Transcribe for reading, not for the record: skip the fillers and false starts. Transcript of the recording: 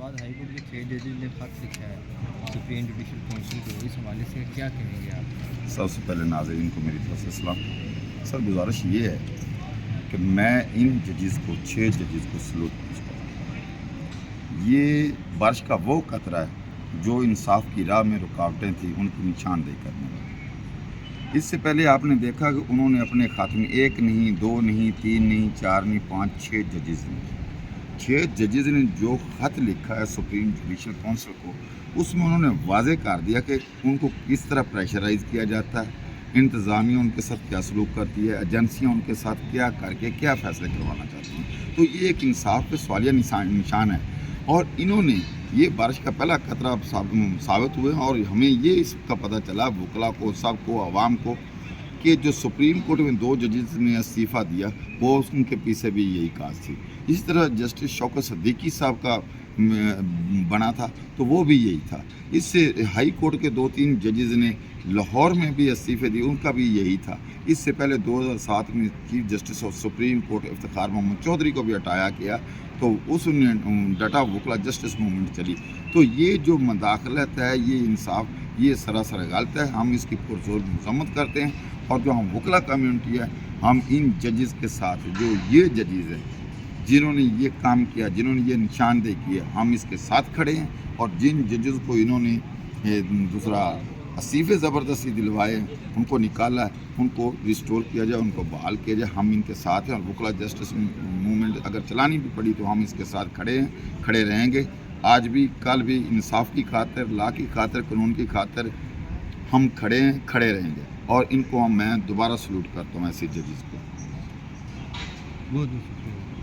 بعد high court کے 6 ججز نے خط لکھا ہے سپریم جوڈیشل کونسل کو، اس حوالے سے کیا کہیں گے آپ؟ سب سے پہلے ناظرین کو میری طرف سے سلام۔ سر گزارش یہ ہے کہ میں ان ججز کو 6 ججز کو سلوٹ کرتا ہوں۔ یہ بارش کا وہ قطرہ ہے جو انصاف کی راہ میں رکاوٹیں تھیں ان کی نشاندہی کرنے والا۔ اس سے پہلے آپ نے دیکھا کہ انہوں نے اپنے خط میں 1 نہیں 2 نہیں 3 نہیں 4 نہیں 5 6 ججز نے 6 ججز نے جو خط لکھا ہے سپریم جوڈیشل کونسل کو، اس میں انہوں نے واضح کر دیا کہ ان کو کس طرح پریشرائز کیا جاتا ہے، انتظامیہ ان کے ساتھ کیا سلوک کرتی ہے، ایجنسیاں ان کے ساتھ کیا کر کے کیا فیصلے کروانا چاہتی ہیں۔ تو یہ ایک انصاف پہ سوالیہ نشان ہے، اور انہوں نے یہ بارش کا پہلا خطرہ ثابت ہوئے، اور ہمیں یہ اس کا پتہ چلا وکلاء کو، سب کو، عوام کو، کہ جو سپریم کورٹ میں 2 ججز نے استعفیٰ دیا وہ ان کے پیچھے بھی یہی کاز تھی۔ اس طرح جسٹس شوکت صدیقی صاحب کا بنا تھا تو وہ بھی یہی تھا۔ اس سے ہائی کورٹ کے 2-3 ججز نے لاہور میں بھی استعفے دی، ان کا بھی یہی تھا۔ اس سے پہلے 2007 میں chief justice of supreme court Iftikhar Muhammad Chaudhry کو بھی ہٹایا گیا، تو اس نے ڈٹا وکلا جسٹس موومنٹ چلی۔ تو یہ جو مداخلت ہے، یہ انصاف، یہ سراسر غلط ہے، ہم اس کی پرزور مذمت کرتے ہیں، اور جو ہم وکلا کمیونٹی ہے، ہم ان ججز کے ساتھ، جو یہ ججز ہیں جنہوں نے یہ کام کیا، جنہوں نے یہ نشاندہی کی ہے، ہم اس کے ساتھ کھڑے ہیں، اور جن ججز کو انہوں نے دوسرا استعفے زبردستی دلوائے، ان کو نکالا ہے، ان کو ریسٹور کیا جائے، ان کو بحال کیا جائے، ہم ان کے ساتھ ہیں۔ اور وکلا جسٹس موومنٹ اگر چلانی بھی پڑی تو ہم اس کے ساتھ کھڑے ہیں، کھڑے رہیں گے، آج بھی کل بھی، انصاف کی خاطر، لا کی خاطر، قانون کی خاطر ہم کھڑے ہیں، کھڑے رہیں گے، اور ان کو میں دوبارہ سلوٹ کرتا ہوں ایسے ججز کو۔ بہت بہت شکریہ۔